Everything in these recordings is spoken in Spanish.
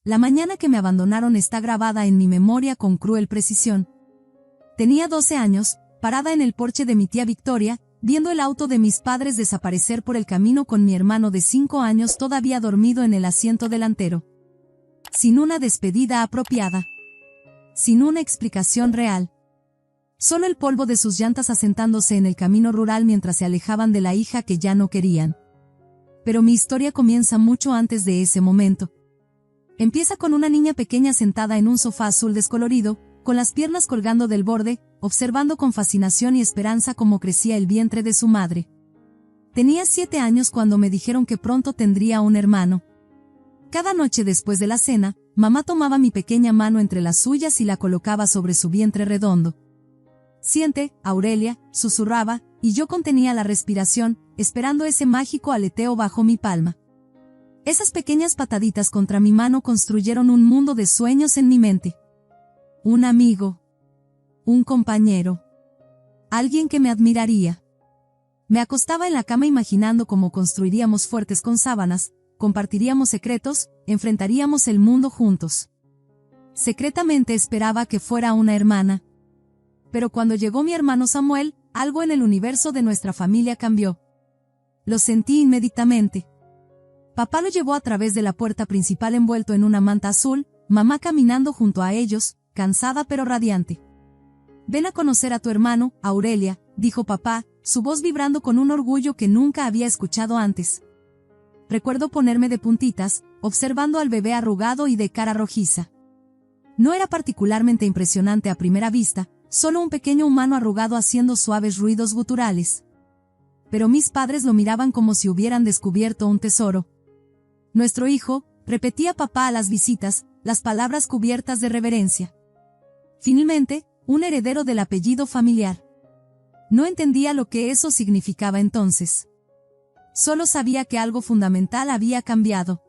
La mañana que me abandonaron está grabada en mi memoria con cruel precisión. Tenía 12 años, parada en el porche de mi tía Victoria, viendo el auto de mis padres desaparecer por el camino con mi hermano de 5 años todavía dormido en el asiento delantero. Sin una despedida apropiada. Sin una explicación real. Solo el polvo de sus llantas asentándose en el camino rural mientras se alejaban de la hija que ya no querían. Pero mi historia comienza mucho antes de ese momento. Empieza con una niña pequeña sentada en un sofá azul descolorido, con las piernas colgando del borde, observando con fascinación y esperanza cómo crecía el vientre de su madre. Tenía 7 años cuando me dijeron que pronto tendría un hermano. Cada noche después de la cena, mamá tomaba mi pequeña mano entre las suyas y la colocaba sobre su vientre redondo. «Siente, Aurelia», susurraba, y yo contenía la respiración, esperando ese mágico aleteo bajo mi palma. Esas pequeñas pataditas contra mi mano construyeron un mundo de sueños en mi mente. Un amigo. Un compañero. Alguien que me admiraría. Me acostaba en la cama imaginando cómo construiríamos fuertes con sábanas, compartiríamos secretos, enfrentaríamos el mundo juntos. Secretamente esperaba que fuera una hermana. Pero cuando llegó mi hermano Samuel, algo en el universo de nuestra familia cambió. Lo sentí inmediatamente. Papá lo llevó a través de la puerta principal envuelto en una manta azul, mamá caminando junto a ellos, cansada pero radiante. «Ven a conocer a tu hermano, Aurelia», dijo papá, su voz vibrando con un orgullo que nunca había escuchado antes. Recuerdo ponerme de puntitas, observando al bebé arrugado y de cara rojiza. No era particularmente impresionante a primera vista, solo un pequeño humano arrugado haciendo suaves ruidos guturales. Pero mis padres lo miraban como si hubieran descubierto un tesoro. «Nuestro hijo», repetía papá a las visitas, las palabras cubiertas de reverencia. Finalmente, un heredero del apellido familiar. No entendía lo que eso significaba entonces. Solo sabía que algo fundamental había cambiado.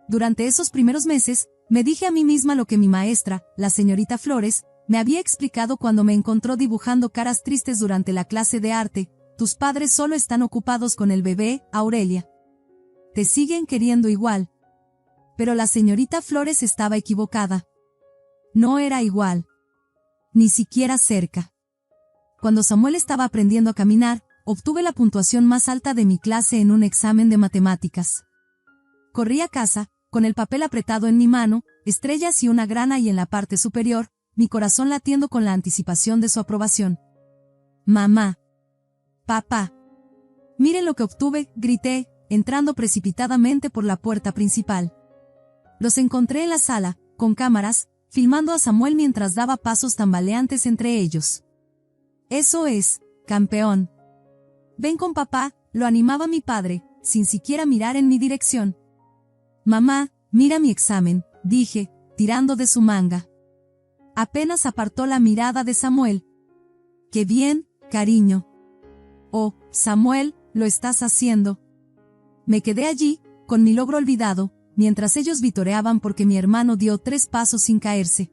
Durante esos primeros meses, me dije a mí misma lo que mi maestra, la señorita Flores, me había explicado cuando me encontró dibujando caras tristes durante la clase de arte: tus padres solo están ocupados con el bebé, Aurelia. Te siguen queriendo igual. Pero la señorita Flores estaba equivocada. No era igual. Ni siquiera cerca. Cuando Samuel estaba aprendiendo a caminar, obtuve la puntuación más alta de mi clase en un examen de matemáticas. Corrí a casa, con el papel apretado en mi mano, estrellas y una grana y en la parte superior, mi corazón latiendo con la anticipación de su aprobación. «Mamá. Papá. Miren lo que obtuve», grité, entrando precipitadamente por la puerta principal. Los encontré en la sala, con cámaras, filmando a Samuel mientras daba pasos tambaleantes entre ellos. «Eso es, campeón. Ven con papá», lo animaba mi padre, sin siquiera mirar en mi dirección. «Mamá, mira mi examen», dije, tirando de su manga. Apenas apartó la mirada de Samuel. «Qué bien, cariño». «Oh, Samuel, lo estás haciendo». Me quedé allí, con mi logro olvidado, mientras ellos vitoreaban porque mi hermano dio 3 pasos sin caerse.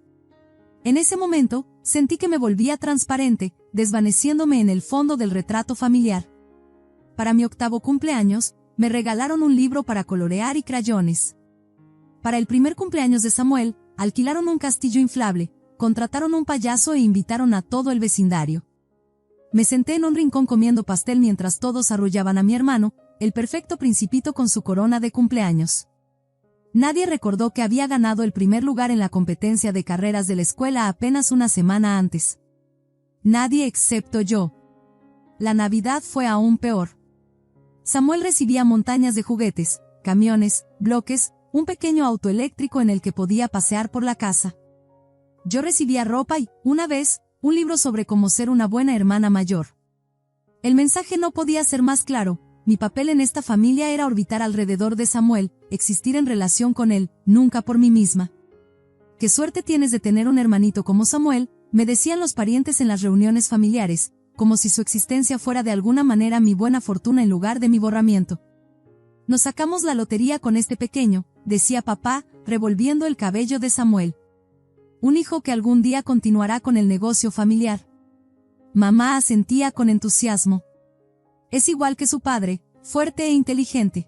En ese momento, sentí que me volvía transparente, desvaneciéndome en el fondo del retrato familiar. Para mi 8º cumpleaños, me regalaron un libro para colorear y crayones. Para el primer cumpleaños de Samuel, alquilaron un castillo inflable, contrataron un payaso e invitaron a todo el vecindario. Me senté en un rincón comiendo pastel mientras todos arrullaban a mi hermano, el perfecto principito con su corona de cumpleaños. Nadie recordó que había ganado el primer lugar en la competencia de carreras de la escuela apenas una semana antes. Nadie excepto yo. La Navidad fue aún peor. Samuel recibía montañas de juguetes, camiones, bloques, un pequeño auto eléctrico en el que podía pasear por la casa. Yo recibía ropa y, una vez, un libro sobre cómo ser una buena hermana mayor. El mensaje no podía ser más claro: mi papel en esta familia era orbitar alrededor de Samuel, existir en relación con él, nunca por mí misma. «Qué suerte tienes de tener un hermanito como Samuel», me decían los parientes en las reuniones familiares, como si su existencia fuera de alguna manera mi buena fortuna en lugar de mi borramiento. «Nos sacamos la lotería con este pequeño», decía papá, revolviendo el cabello de Samuel. «Un hijo que algún día continuará con el negocio familiar». Mamá asentía con entusiasmo. «Es igual que su padre, fuerte e inteligente».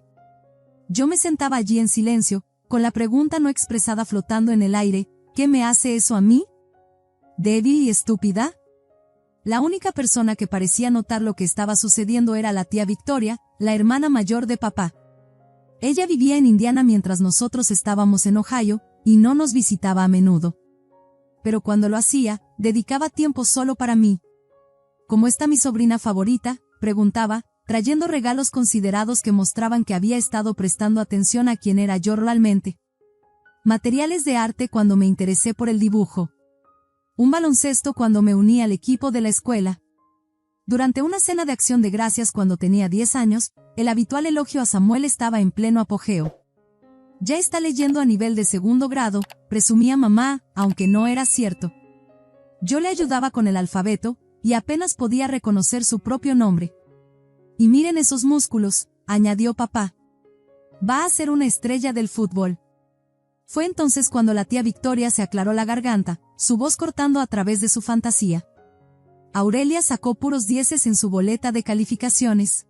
Yo me sentaba allí en silencio, con la pregunta no expresada flotando en el aire, ¿qué me hace eso a mí? ¿Débil y estúpida? La única persona que parecía notar lo que estaba sucediendo era la tía Victoria, la hermana mayor de papá. Ella vivía en Indiana mientras nosotros estábamos en Ohio, y no nos visitaba a menudo. Pero cuando lo hacía, dedicaba tiempo solo para mí. ¿Cómo está mi sobrina favorita?, preguntaba, trayendo regalos considerados que mostraban que había estado prestando atención a quien era yo realmente. Materiales de arte cuando me interesé por el dibujo. Un baloncesto cuando me uní al equipo de la escuela. Durante una cena de acción de gracias cuando tenía 10 años, el habitual elogio a Samuel estaba en pleno apogeo. Ya está leyendo a nivel de segundo grado, presumía mamá, aunque no era cierto. Yo le ayudaba con el alfabeto, y apenas podía reconocer su propio nombre. Y miren esos músculos, añadió papá. Va a ser una estrella del fútbol. Fue entonces cuando la tía Victoria se aclaró la garganta, su voz cortando a través de su fantasía. Aurelia sacó puros 10 en su boleta de calificaciones.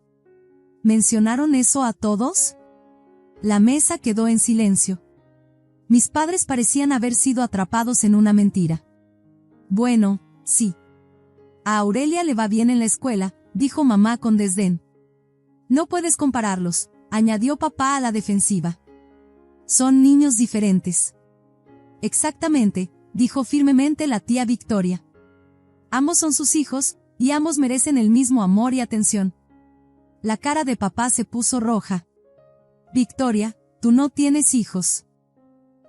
¿Mencionaron eso a todos? La mesa quedó en silencio. Mis padres parecían haber sido atrapados en una mentira. Bueno, sí. A Aurelia le va bien en la escuela, dijo mamá con desdén. No puedes compararlos, añadió papá a la defensiva. Son niños diferentes. Exactamente, dijo firmemente la tía Victoria. Ambos son sus hijos, y ambos merecen el mismo amor y atención. La cara de papá se puso roja. Victoria, tú no tienes hijos.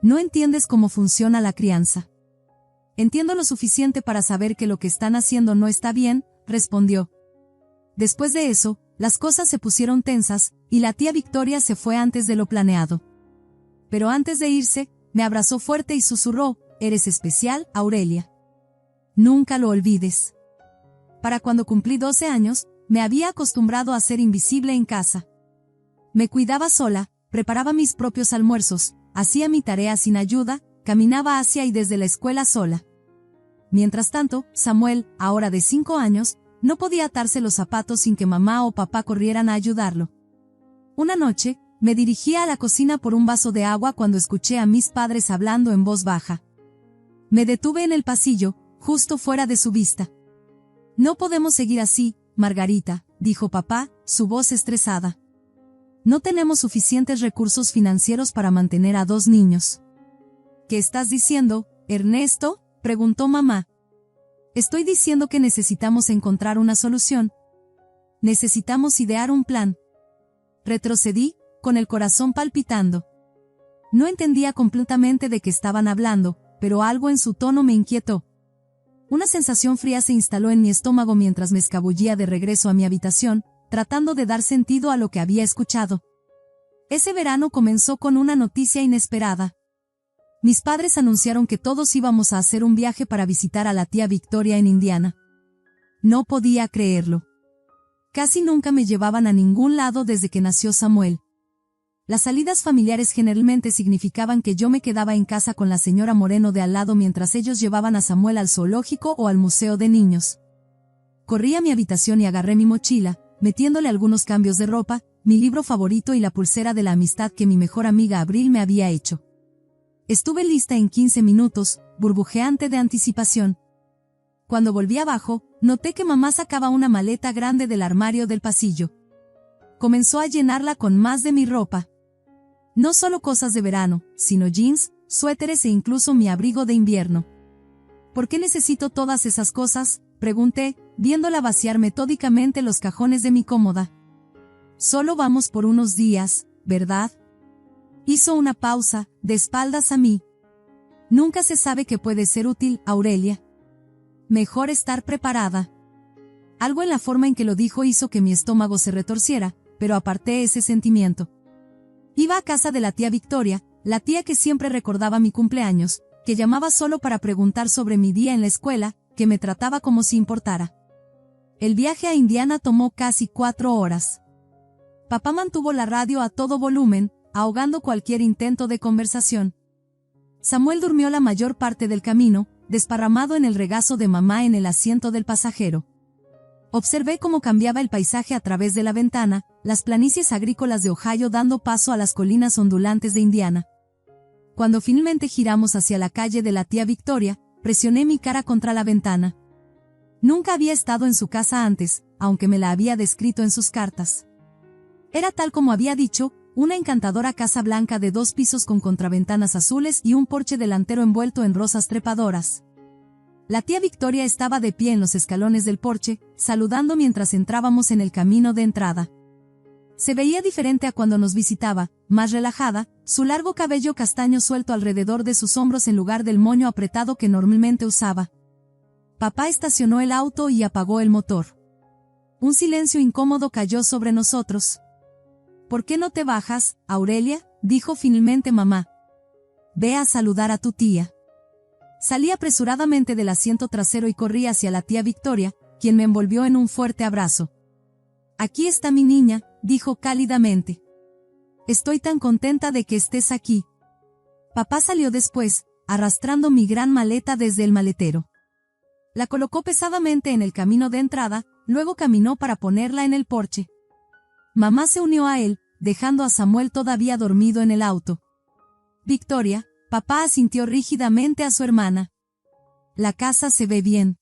No entiendes cómo funciona la crianza. Entiendo lo suficiente para saber que lo que están haciendo no está bien, respondió. Después de eso, las cosas se pusieron tensas, y la tía Victoria se fue antes de lo planeado. Pero antes de irse, me abrazó fuerte y susurró, «Eres especial, Aurelia. Nunca lo olvides». Para cuando cumplí 12 años, me había acostumbrado a ser invisible en casa. Me cuidaba sola, preparaba mis propios almuerzos, hacía mi tarea sin ayuda, caminaba hacia y desde la escuela sola. Mientras tanto, Samuel, ahora de 5 años, no podía atarse los zapatos sin que mamá o papá corrieran a ayudarlo. Una noche, me dirigía a la cocina por un vaso de agua cuando escuché a mis padres hablando en voz baja. Me detuve en el pasillo, justo fuera de su vista. No podemos seguir así, Margarita, dijo papá, su voz estresada. No tenemos suficientes recursos financieros para mantener a 2 niños. ¿Qué estás diciendo, Ernesto?, preguntó mamá. Estoy diciendo que necesitamos encontrar una solución. Necesitamos idear un plan. Retrocedí, con el corazón palpitando. No entendía completamente de qué estaban hablando, pero algo en su tono me inquietó. Una sensación fría se instaló en mi estómago mientras me escabullía de regreso a mi habitación, tratando de dar sentido a lo que había escuchado. Ese verano comenzó con una noticia inesperada. Mis padres anunciaron que todos íbamos a hacer un viaje para visitar a la tía Victoria en Indiana. No podía creerlo. Casi nunca me llevaban a ningún lado desde que nació Samuel. Las salidas familiares generalmente significaban que yo me quedaba en casa con la señora Moreno de al lado mientras ellos llevaban a Samuel al zoológico o al museo de niños. Corrí a mi habitación y agarré mi mochila, metiéndole algunos cambios de ropa, mi libro favorito y la pulsera de la amistad que mi mejor amiga Abril me había hecho. Estuve lista en 15 minutos, burbujeante de anticipación. Cuando volví abajo, noté que mamá sacaba una maleta grande del armario del pasillo. Comenzó a llenarla con más de mi ropa. No solo cosas de verano, sino jeans, suéteres e incluso mi abrigo de invierno. ¿Por qué necesito todas esas cosas?, pregunté, viéndola vaciar metódicamente los cajones de mi cómoda. Solo vamos por unos días, ¿verdad? Hizo una pausa, de espaldas a mí. Nunca se sabe qué puede ser útil, Aurelia. Mejor estar preparada. Algo en la forma en que lo dijo hizo que mi estómago se retorciera, pero aparté ese sentimiento. Iba a casa de la tía Victoria, la tía que siempre recordaba mi cumpleaños, que llamaba solo para preguntar sobre mi día en la escuela, que me trataba como si importara. El viaje a Indiana tomó casi 4 horas. Papá mantuvo la radio a todo volumen, ahogando cualquier intento de conversación. Samuel durmió la mayor parte del camino, desparramado en el regazo de mamá en el asiento del pasajero. Observé cómo cambiaba el paisaje a través de la ventana, las planicies agrícolas de Ohio dando paso a las colinas ondulantes de Indiana. Cuando finalmente giramos hacia la calle de la tía Victoria, presioné mi cara contra la ventana. Nunca había estado en su casa antes, aunque me la había descrito en sus cartas. Era tal como había dicho, una encantadora casa blanca de 2 pisos con contraventanas azules y un porche delantero envuelto en rosas trepadoras. La tía Victoria estaba de pie en los escalones del porche, saludando mientras entrábamos en el camino de entrada. Se veía diferente a cuando nos visitaba, más relajada, su largo cabello castaño suelto alrededor de sus hombros en lugar del moño apretado que normalmente usaba. Papá estacionó el auto y apagó el motor. Un silencio incómodo cayó sobre nosotros. ¿Por qué no te bajas, Aurelia?, dijo finalmente mamá. Ve a saludar a tu tía. Salí apresuradamente del asiento trasero y corrí hacia la tía Victoria, quien me envolvió en un fuerte abrazo. Aquí está mi niña, dijo cálidamente. Estoy tan contenta de que estés aquí. Papá salió después, arrastrando mi gran maleta desde el maletero. La colocó pesadamente en el camino de entrada, luego caminó para ponerla en el porche. Mamá se unió a él, dejando a Samuel todavía dormido en el auto. Victoria, papá asintió rígidamente a su hermana. La casa se ve bien.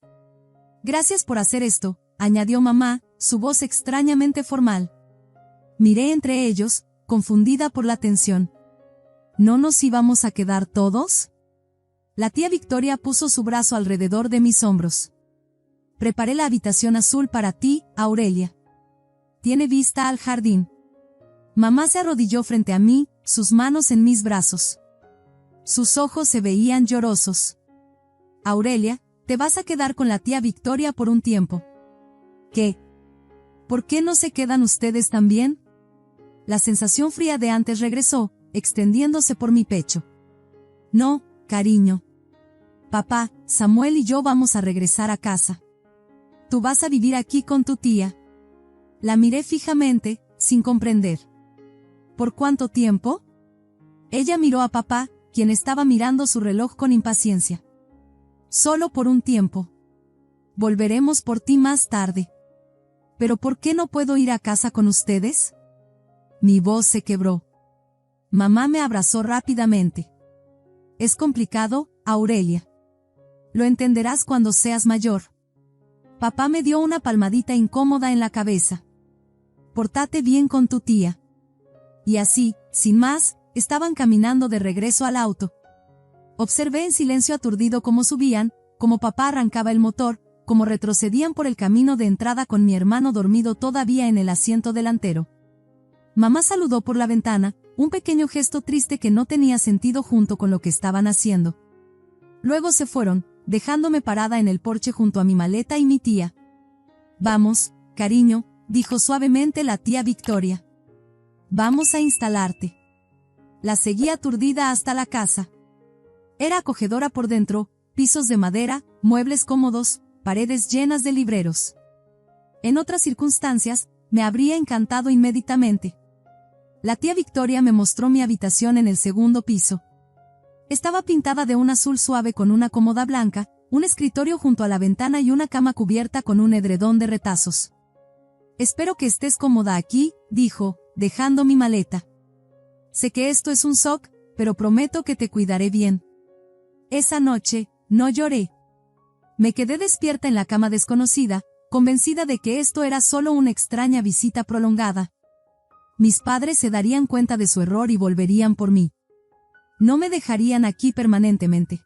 Gracias por hacer esto, añadió mamá, su voz extrañamente formal. Miré entre ellos, confundida por la tensión. ¿No nos íbamos a quedar todos? La tía Victoria puso su brazo alrededor de mis hombros. Preparé la habitación azul para ti, Aurelia. Tiene vista al jardín. Mamá se arrodilló frente a mí, sus manos en mis brazos. Sus ojos se veían llorosos. Aurelia, te vas a quedar con la tía Victoria por un tiempo. ¿Qué? ¿Por qué no se quedan ustedes también? La sensación fría de antes regresó, extendiéndose por mi pecho. No, cariño. Papá, Samuel y yo vamos a regresar a casa. Tú vas a vivir aquí con tu tía. La miré fijamente, sin comprender. ¿Por cuánto tiempo? Ella miró a papá, quien estaba mirando su reloj con impaciencia. Solo por un tiempo. Volveremos por ti más tarde. ¿Pero por qué no puedo ir a casa con ustedes? Mi voz se quebró. Mamá me abrazó rápidamente. Es complicado, Aurelia. Lo entenderás cuando seas mayor. Papá me dio una palmadita incómoda en la cabeza. Pórtate bien con tu tía. Y así, sin más, estaban caminando de regreso al auto. Observé en silencio aturdido cómo subían, cómo papá arrancaba el motor, cómo retrocedían por el camino de entrada con mi hermano dormido todavía en el asiento delantero. Mamá saludó por la ventana, un pequeño gesto triste que no tenía sentido junto con lo que estaban haciendo. Luego se fueron, dejándome parada en el porche junto a mi maleta y mi tía. Vamos, cariño, dijo suavemente la tía Victoria. Vamos a instalarte. La seguí aturdida hasta la casa. Era acogedora por dentro, pisos de madera, muebles cómodos, paredes llenas de libreros. En otras circunstancias, me habría encantado inmediatamente. La tía Victoria me mostró mi habitación en el segundo piso. Estaba pintada de un azul suave con una cómoda blanca, un escritorio junto a la ventana y una cama cubierta con un edredón de retazos. Espero que estés cómoda aquí, dijo, dejando mi maleta. Sé que esto es un shock, pero prometo que te cuidaré bien. Esa noche, no lloré. Me quedé despierta en la cama desconocida, convencida de que esto era solo una extraña visita prolongada. Mis padres se darían cuenta de su error y volverían por mí. No me dejarían aquí permanentemente.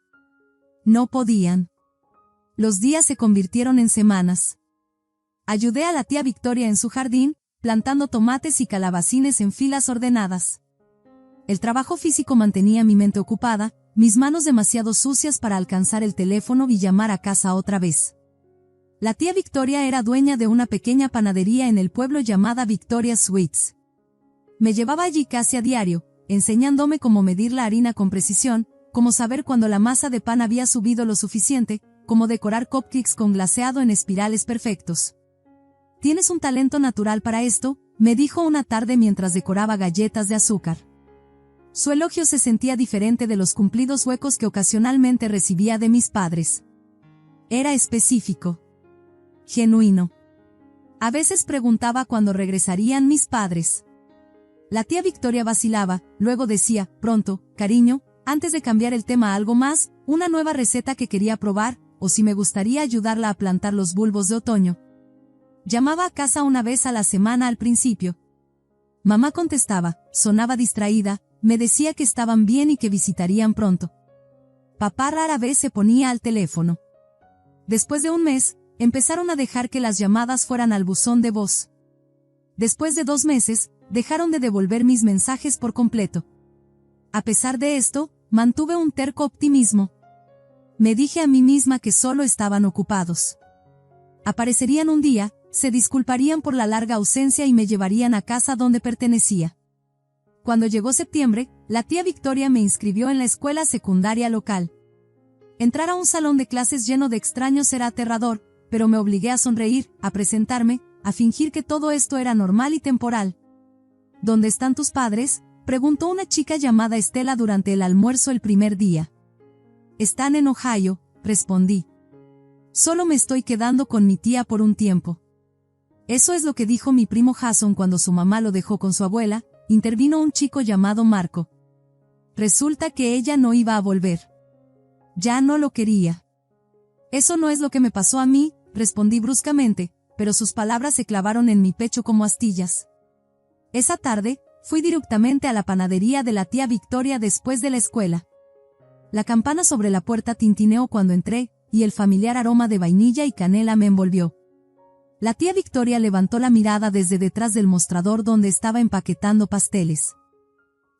No podían. Los días se convirtieron en semanas. Ayudé a la tía Victoria en su jardín, plantando tomates y calabacines en filas ordenadas. El trabajo físico mantenía mi mente ocupada, mis manos demasiado sucias para alcanzar el teléfono y llamar a casa otra vez. La tía Victoria era dueña de una pequeña panadería en el pueblo llamada Victoria Sweets. Me llevaba allí casi a diario, enseñándome cómo medir la harina con precisión, cómo saber cuando la masa de pan había subido lo suficiente, cómo decorar cupcakes con glaseado en espirales perfectos. «Tienes un talento natural para esto», me dijo una tarde mientras decoraba galletas de azúcar. Su elogio se sentía diferente de los cumplidos huecos que ocasionalmente recibía de mis padres. Era específico. Genuino. A veces preguntaba cuándo regresarían mis padres. La tía Victoria vacilaba, luego decía, pronto, cariño, Antes de cambiar el tema a algo más, una nueva receta que quería probar, o si me gustaría ayudarla a plantar los bulbos de otoño. Llamaba a casa una vez a la semana al principio. Mamá contestaba, sonaba distraída, me decía que estaban bien y que visitarían pronto. Papá rara vez se ponía al teléfono. Después de un mes, empezaron a dejar que las llamadas fueran al buzón de voz. Después de 2 meses, dejaron de devolver mis mensajes por completo. A pesar de esto, mantuve un terco optimismo. Me dije a mí misma que solo estaban ocupados. Aparecerían un día, se disculparían por la larga ausencia y me llevarían a casa donde pertenecía. Cuando llegó septiembre, la tía Victoria me inscribió en la escuela secundaria local. Entrar a un salón de clases lleno de extraños era aterrador, pero me obligué a sonreír, a presentarme, a fingir que todo esto era normal y temporal. ¿Dónde están tus padres?, preguntó una chica llamada Estela durante el almuerzo el primer día. Están en Ohio, respondí. Solo me estoy quedando con mi tía por un tiempo. Eso es lo que dijo mi primo Jason cuando su mamá lo dejó con su abuela, intervino un chico llamado Marco. Resulta que ella no iba a volver. Ya no lo quería. Eso no es lo que me pasó a mí, respondí bruscamente, pero sus palabras se clavaron en mi pecho como astillas. Esa tarde, fui directamente a la panadería de la tía Victoria después de la escuela. La campana sobre la puerta tintineó cuando entré, y el familiar aroma de vainilla y canela me envolvió. La tía Victoria levantó la mirada desde detrás del mostrador donde estaba empaquetando pasteles.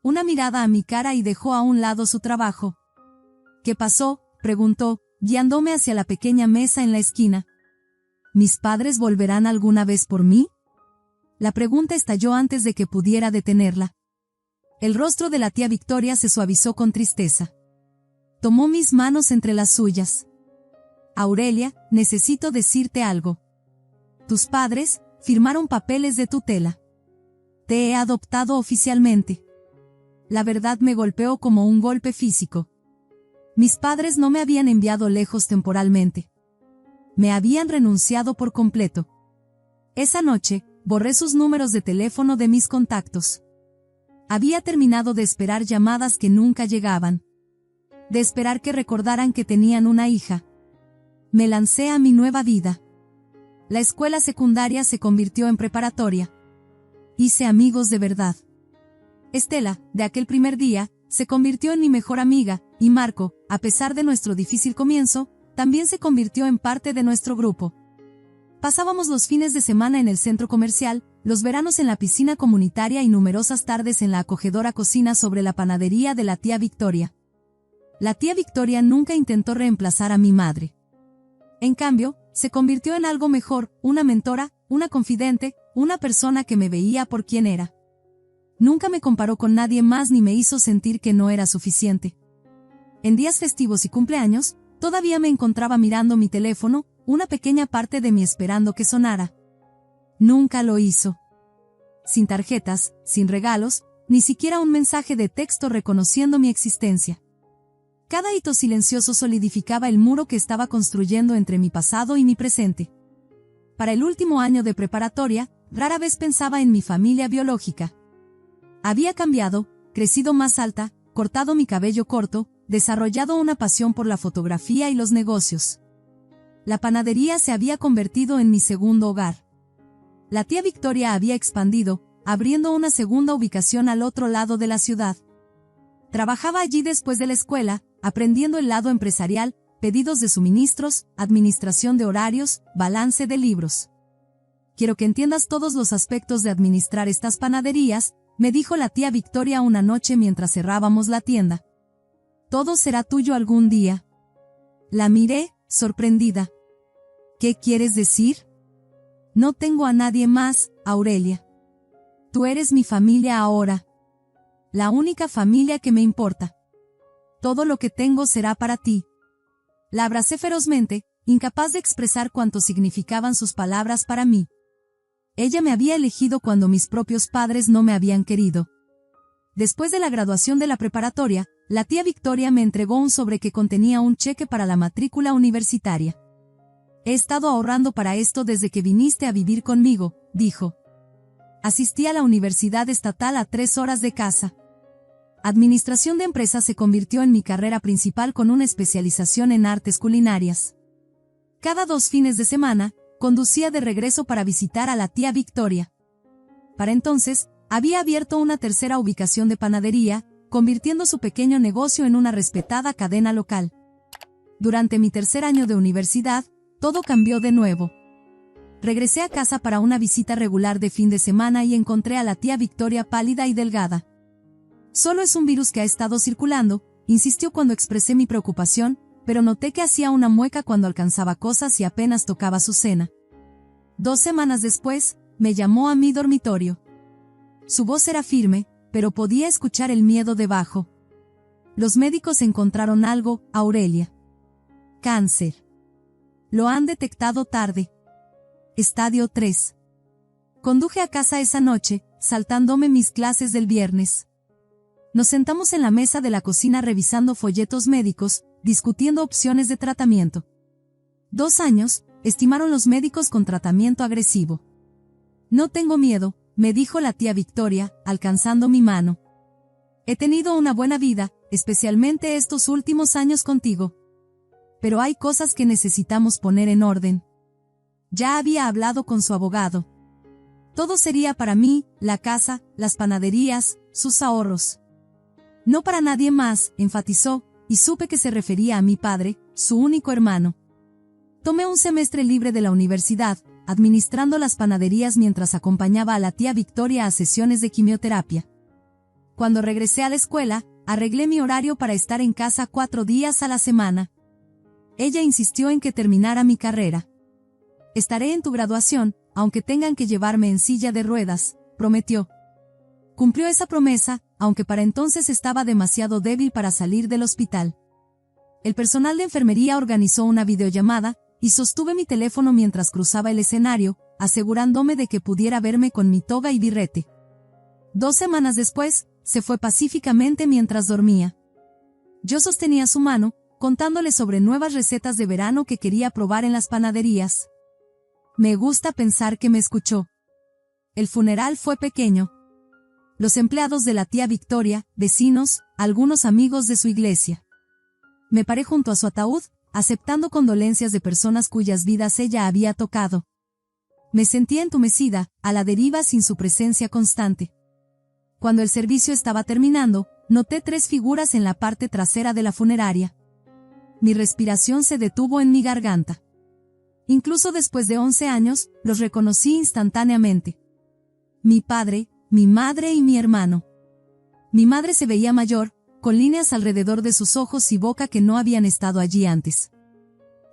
Una mirada a mi cara y dejó a un lado su trabajo. ¿Qué pasó?, preguntó, guiándome hacia la pequeña mesa en la esquina. ¿Mis padres volverán alguna vez por mí? La pregunta estalló antes de que pudiera detenerla. El rostro de la tía Victoria se suavizó con tristeza. Tomó mis manos entre las suyas. Aurelia, necesito decirte algo. Tus padres firmaron papeles de tutela. Te he adoptado oficialmente. La verdad me golpeó como un golpe físico. Mis padres no me habían enviado lejos temporalmente. Me habían renunciado por completo. Esa noche, borré sus números de teléfono de mis contactos. Había terminado de esperar llamadas que nunca llegaban. De esperar que recordaran que tenían una hija. Me lancé a mi nueva vida. La escuela secundaria se convirtió en preparatoria. Hice amigos de verdad. Estela, de aquel primer día, se convirtió en mi mejor amiga, y Marco, a pesar de nuestro difícil comienzo, también se convirtió en parte de nuestro grupo. Pasábamos los fines de semana en el centro comercial, los veranos en la piscina comunitaria y numerosas tardes en la acogedora cocina sobre la panadería de la tía Victoria. La tía Victoria nunca intentó reemplazar a mi madre. En cambio, se convirtió en algo mejor, una mentora, una confidente, una persona que me veía por quien era. Nunca me comparó con nadie más ni me hizo sentir que no era suficiente. En días festivos y cumpleaños, todavía me encontraba mirando mi teléfono, una pequeña parte de mí esperando que sonara. Nunca lo hizo. Sin tarjetas, sin regalos, ni siquiera un mensaje de texto reconociendo mi existencia. Cada hito silencioso solidificaba el muro que estaba construyendo entre mi pasado y mi presente. Para el último año de preparatoria, rara vez pensaba en mi familia biológica. Había cambiado, crecido más alta, cortado mi cabello corto, desarrollado una pasión por la fotografía y los negocios. La panadería se había convertido en mi segundo hogar. La tía Victoria había expandido, abriendo una segunda ubicación al otro lado de la ciudad. Trabajaba allí después de la escuela, aprendiendo el lado empresarial, pedidos de suministros, administración de horarios, balance de libros. Quiero que entiendas todos los aspectos de administrar estas panaderías, me dijo la tía Victoria una noche mientras cerrábamos la tienda. Todo será tuyo algún día. La miré, sorprendida. ¿Qué quieres decir? No tengo a nadie más, Aurelia. Tú eres mi familia ahora. La única familia que me importa. Todo lo que tengo será para ti. La abracé ferozmente, incapaz de expresar cuánto significaban sus palabras para mí. Ella me había elegido cuando mis propios padres no me habían querido. Después de la graduación de la preparatoria, la tía Victoria me entregó un sobre que contenía un cheque para la matrícula universitaria. He estado ahorrando para esto desde que viniste a vivir conmigo, dijo. Asistí a la universidad estatal a 3 horas de casa. Administración de empresas se convirtió en mi carrera principal con una especialización en artes culinarias. Cada 2 fines de semana, conducía de regreso para visitar a la tía Victoria. Para entonces, había abierto una tercera ubicación de panadería, convirtiendo su pequeño negocio en una respetada cadena local. Durante mi tercer año de universidad, todo cambió de nuevo. Regresé a casa para una visita regular de fin de semana y encontré a la tía Victoria pálida y delgada. Solo es un virus que ha estado circulando, insistió cuando expresé mi preocupación, pero noté que hacía una mueca cuando alcanzaba cosas y apenas tocaba su cena. 2 semanas después, me llamó a mi dormitorio. Su voz era firme, pero podía escuchar el miedo debajo. Los médicos encontraron algo, Aurelia. Cáncer. Lo han detectado tarde. Estadio 3. Conduje a casa esa noche, saltándome mis clases del viernes. Nos sentamos en la mesa de la cocina revisando folletos médicos, discutiendo opciones de tratamiento. 2 años, estimaron los médicos con tratamiento agresivo. No tengo miedo, me dijo la tía Victoria, alcanzando mi mano. He tenido una buena vida, especialmente estos últimos años contigo. Pero hay cosas que necesitamos poner en orden. Ya había hablado con su abogado. Todo sería para mí, la casa, las panaderías, sus ahorros. No para nadie más, enfatizó, y supe que se refería a mi padre, su único hermano. Tomé un semestre libre de la universidad, administrando las panaderías mientras acompañaba a la tía Victoria a sesiones de quimioterapia. Cuando regresé a la escuela, arreglé mi horario para estar en casa 4 días a la semana. Ella insistió en que terminara mi carrera. Estaré en tu graduación, aunque tengan que llevarme en silla de ruedas, prometió. Cumplió esa promesa, aunque para entonces estaba demasiado débil para salir del hospital. El personal de enfermería organizó una videollamada, y sostuve mi teléfono mientras cruzaba el escenario, asegurándome de que pudiera verme con mi toga y birrete. 2 semanas después, se fue pacíficamente mientras dormía. Yo sostenía su mano, contándole sobre nuevas recetas de verano que quería probar en las panaderías. Me gusta pensar que me escuchó. El funeral fue pequeño. Los empleados de la tía Victoria, vecinos, algunos amigos de su iglesia. Me paré junto a su ataúd, aceptando condolencias de personas cuyas vidas ella había tocado. Me sentía entumecida, a la deriva sin su presencia constante. Cuando el servicio estaba terminando, noté 3 figuras en la parte trasera de la funeraria. Mi respiración se detuvo en mi garganta. Incluso después de 11 años, los reconocí instantáneamente. Mi padre, mi madre y mi hermano. Mi madre se veía mayor, con líneas alrededor de sus ojos y boca que no habían estado allí antes.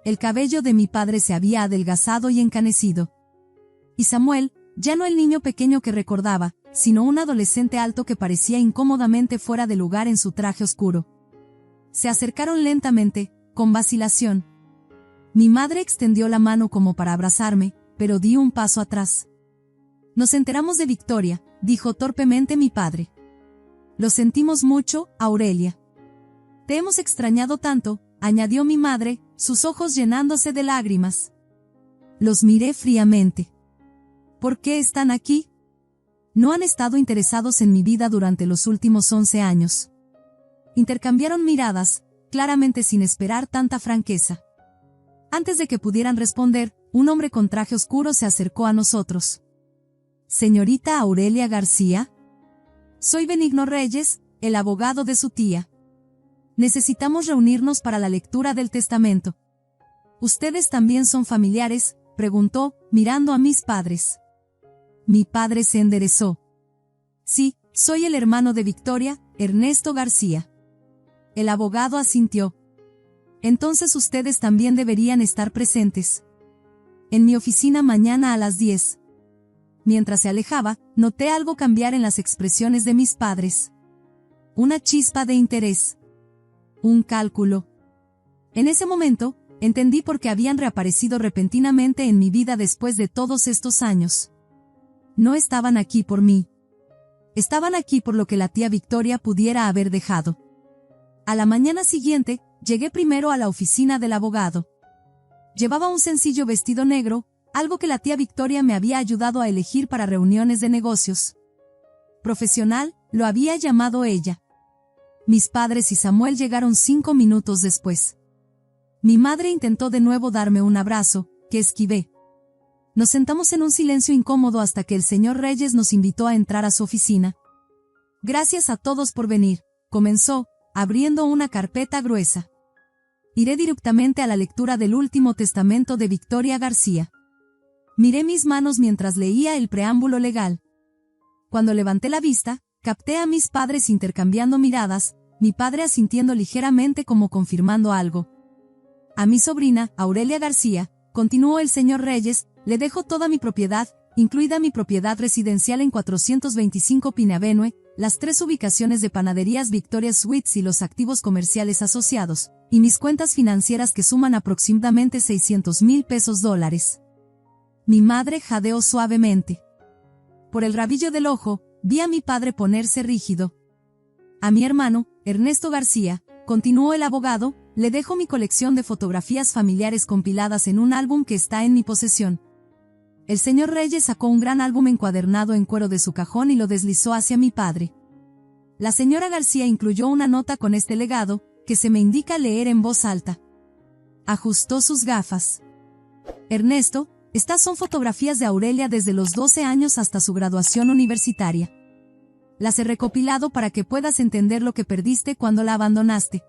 El cabello de mi padre se había adelgazado y encanecido. Y Samuel, ya no el niño pequeño que recordaba, sino un adolescente alto que parecía incómodamente fuera de lugar en su traje oscuro. Se acercaron lentamente, con vacilación. Mi madre extendió la mano como para abrazarme, pero di un paso atrás. Nos enteramos de Victoria, dijo torpemente mi padre. Lo sentimos mucho, Aurelia. Te hemos extrañado tanto, añadió mi madre, sus ojos llenándose de lágrimas. Los miré fríamente. ¿Por qué están aquí? No han estado interesados en mi vida durante los últimos 11 años. Intercambiaron miradas, claramente sin esperar tanta franqueza. Antes de que pudieran responder, un hombre con traje oscuro se acercó a nosotros. ¿Señorita Aurelia García? Soy Benigno Reyes, el abogado de su tía. Necesitamos reunirnos para la lectura del testamento. ¿Ustedes también son familiares?, preguntó, mirando a mis padres. Mi padre se enderezó. Sí, soy el hermano de Victoria, Ernesto García. El abogado asintió. Entonces ustedes también deberían estar presentes. En mi oficina mañana a las 10. Mientras se alejaba, noté algo cambiar en las expresiones de mis padres. Una chispa de interés. Un cálculo. En ese momento, entendí por qué habían reaparecido repentinamente en mi vida después de todos estos años. No estaban aquí por mí. Estaban aquí por lo que la tía Victoria pudiera haber dejado. A la mañana siguiente, llegué primero a la oficina del abogado. Llevaba un sencillo vestido negro, algo que la tía Victoria me había ayudado a elegir para reuniones de negocios. Profesional, lo había llamado ella. Mis padres y Samuel llegaron 5 minutos después. Mi madre intentó de nuevo darme un abrazo, que esquivé. Nos sentamos en un silencio incómodo hasta que el señor Reyes nos invitó a entrar a su oficina. Gracias a todos por venir, comenzó, abriendo una carpeta gruesa. Iré directamente a la lectura del último testamento de Victoria García. Miré mis manos mientras leía el preámbulo legal. Cuando levanté la vista, capté a mis padres intercambiando miradas, mi padre asintiendo ligeramente como confirmando algo. A mi sobrina, Aurelia García, continuó el señor Reyes, le dejo toda mi propiedad, incluida mi propiedad residencial en 425 Pine Avenue, las 3 ubicaciones de panaderías Victoria Sweets y los activos comerciales asociados, y mis cuentas financieras que suman aproximadamente 600,000 pesos dólares. Mi madre jadeó suavemente. Por el rabillo del ojo, vi a mi padre ponerse rígido. A mi hermano, Ernesto García, continuó el abogado, le dejo mi colección de fotografías familiares compiladas en un álbum que está en mi posesión. El señor Reyes sacó un gran álbum encuadernado en cuero de su cajón y lo deslizó hacia mi padre. La señora García incluyó una nota con este legado, que se me indica leer en voz alta. Ajustó sus gafas. Ernesto, estas son fotografías de Aurelia desde los 12 años hasta su graduación universitaria. Las he recopilado para que puedas entender lo que perdiste cuando la abandonaste.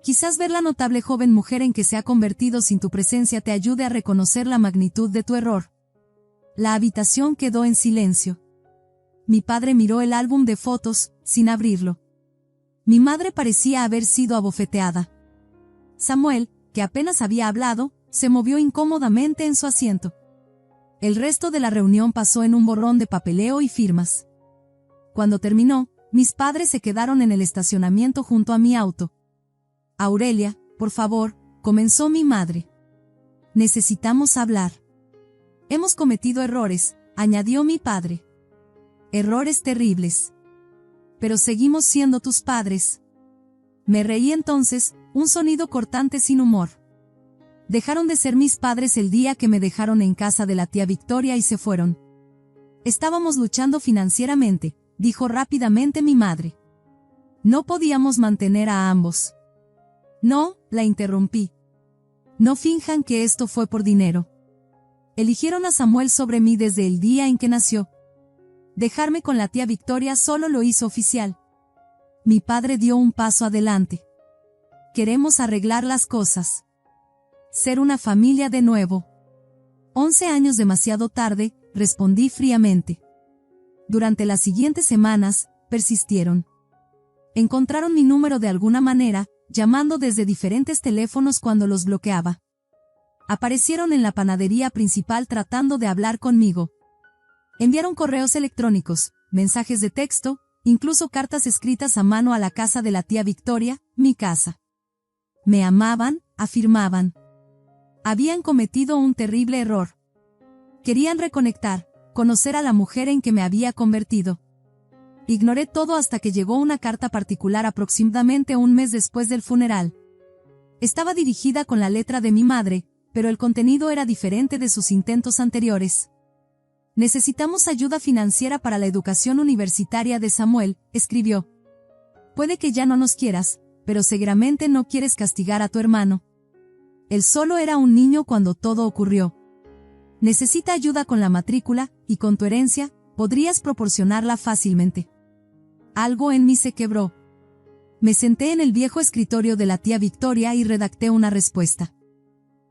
Quizás ver la notable joven mujer en que se ha convertido sin tu presencia te ayude a reconocer la magnitud de tu error. La habitación quedó en silencio. Mi padre miró el álbum de fotos, sin abrirlo. Mi madre parecía haber sido abofeteada. Samuel, que apenas había hablado, se movió incómodamente en su asiento. El resto de la reunión pasó en un borrón de papeleo y firmas. Cuando terminó, mis padres se quedaron en el estacionamiento junto a mi auto. Aurelia, por favor, comenzó mi madre. Necesitamos hablar. Hemos cometido errores, añadió mi padre. Errores terribles. Pero seguimos siendo tus padres. Me reí entonces, un sonido cortante sin humor. Dejaron de ser mis padres el día que me dejaron en casa de la tía Victoria y se fueron. Estábamos luchando financieramente, dijo rápidamente mi madre. No podíamos mantener a ambos. No, la interrumpí. No finjan que esto fue por dinero. Eligieron a Samuel sobre mí desde el día en que nació. Dejarme con la tía Victoria solo lo hizo oficial. Mi padre dio un paso adelante. Queremos arreglar las cosas. Ser una familia de nuevo. 11 años demasiado tarde, respondí fríamente. Durante las siguientes semanas, persistieron. Encontraron mi número de alguna manera, llamando desde diferentes teléfonos cuando los bloqueaba. Aparecieron en la panadería principal tratando de hablar conmigo. Enviaron correos electrónicos, mensajes de texto, incluso cartas escritas a mano a la casa de la tía Victoria, mi casa. Me amaban, afirmaban. Habían cometido un terrible error. Querían reconectar, conocer a la mujer en que me había convertido. Ignoré todo hasta que llegó una carta particular aproximadamente un mes después del funeral. Estaba dirigida con la letra de mi madre, pero el contenido era diferente de sus intentos anteriores. Necesitamos ayuda financiera para la educación universitaria de Samuel, escribió. Puede que ya no nos quieras, pero seguramente no quieres castigar a tu hermano. Él solo era un niño cuando todo ocurrió. Necesita ayuda con la matrícula, y con tu herencia, podrías proporcionarla fácilmente. Algo en mí se quebró. Me senté en el viejo escritorio de la tía Victoria y redacté una respuesta.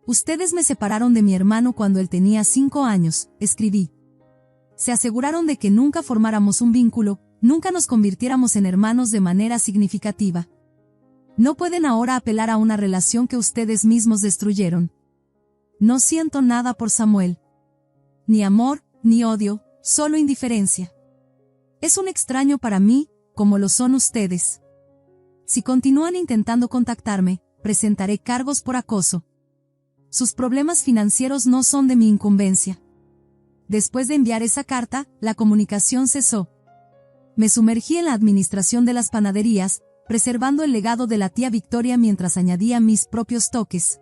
Ustedes me separaron de mi hermano cuando él tenía 5 años, escribí. Se aseguraron de que nunca formáramos un vínculo, nunca nos convirtiéramos en hermanos de manera significativa. No pueden ahora apelar a una relación que ustedes mismos destruyeron. No siento nada por Samuel. Ni amor, ni odio, solo indiferencia. Es un extraño para mí, como lo son ustedes. Si continúan intentando contactarme, presentaré cargos por acoso. Sus problemas financieros no son de mi incumbencia. Después de enviar esa carta, la comunicación cesó. Me sumergí en la administración de las panaderías, preservando el legado de la tía Victoria mientras añadía mis propios toques.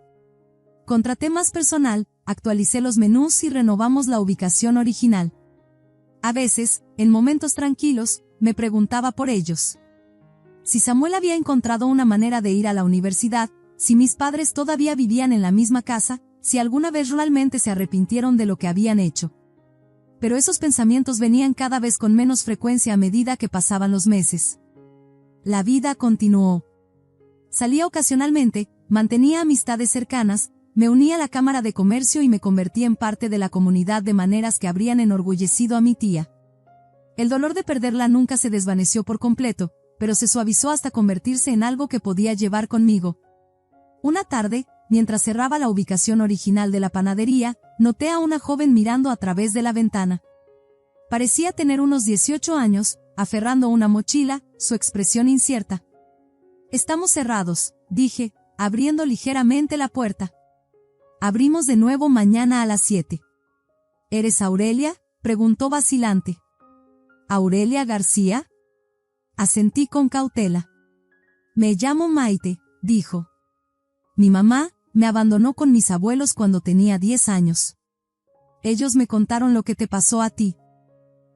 Contraté más personal, actualicé los menús y renovamos la ubicación original. A veces, en momentos tranquilos, me preguntaba por ellos. si Samuel había encontrado una manera de ir a la universidad, si mis padres todavía vivían en la misma casa, si alguna vez realmente se arrepintieron de lo que habían hecho. Pero esos pensamientos venían cada vez con menos frecuencia a medida que pasaban los meses. La vida continuó. Salía ocasionalmente, mantenía amistades cercanas, me unía a la Cámara de Comercio y me convertí en parte de la comunidad de maneras que habrían enorgullecido a mi tía. El dolor de perderla nunca se desvaneció por completo, pero se suavizó hasta convertirse en algo que podía llevar conmigo. Una tarde, mientras cerraba la ubicación original de la panadería, noté a una joven mirando a través de la ventana. Parecía tener unos 18 años, aferrando una mochila, su expresión incierta. «Estamos cerrados», dije, abriendo ligeramente la puerta. «Abrimos de nuevo mañana a las 7». «¿Eres Aurelia?», preguntó vacilante. «¿Aurelia García?». Asentí con cautela. «Me llamo Maite», dijo. «Mi mamá me abandonó con mis abuelos cuando tenía 10 años. Ellos me contaron lo que te pasó a ti.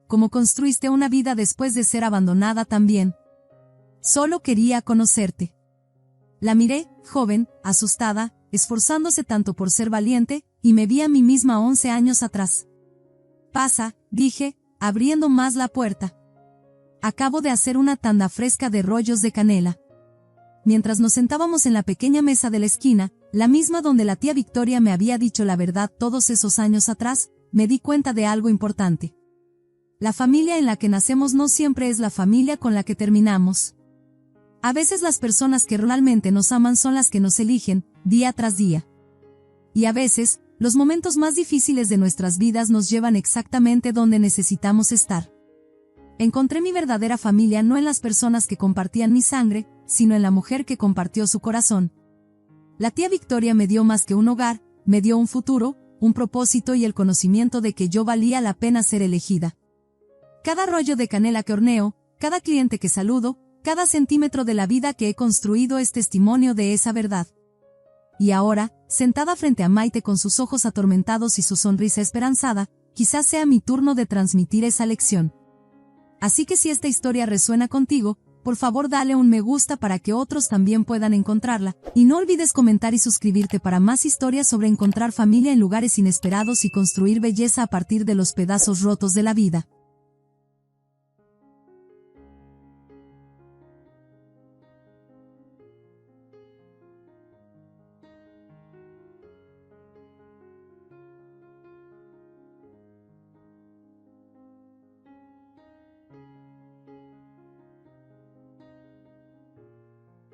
Cómo construiste una vida después de ser abandonada también. Solo quería conocerte». La miré, joven, asustada, esforzándose tanto por ser valiente, y me vi a mí misma 11 años atrás. «Pasa», dije, abriendo más la puerta. «Acabo de hacer una tanda fresca de rollos de canela». Mientras nos sentábamos en la pequeña mesa de la esquina, la misma donde la tía Victoria me había dicho la verdad todos esos años atrás, me di cuenta de algo importante. La familia en la que nacemos no siempre es la familia con la que terminamos. A veces las personas que realmente nos aman son las que nos eligen, día tras día. Y a veces, los momentos más difíciles de nuestras vidas nos llevan exactamente donde necesitamos estar. Encontré mi verdadera familia no en las personas que compartían mi sangre, sino en la mujer que compartió su corazón. La tía Victoria me dio más que un hogar, me dio un futuro, un propósito y el conocimiento de que yo valía la pena ser elegida. Cada rollo de canela que horneo, cada cliente que saludo, cada centímetro de la vida que he construido es testimonio de esa verdad. Y ahora, sentada frente a Maite con sus ojos atormentados y su sonrisa esperanzada, quizás sea mi turno de transmitir esa lección. Así que si esta historia resuena contigo, por favor dale un me gusta para que otros también puedan encontrarla, y no olvides comentar y suscribirte para más historias sobre encontrar familia en lugares inesperados y construir belleza a partir de los pedazos rotos de la vida.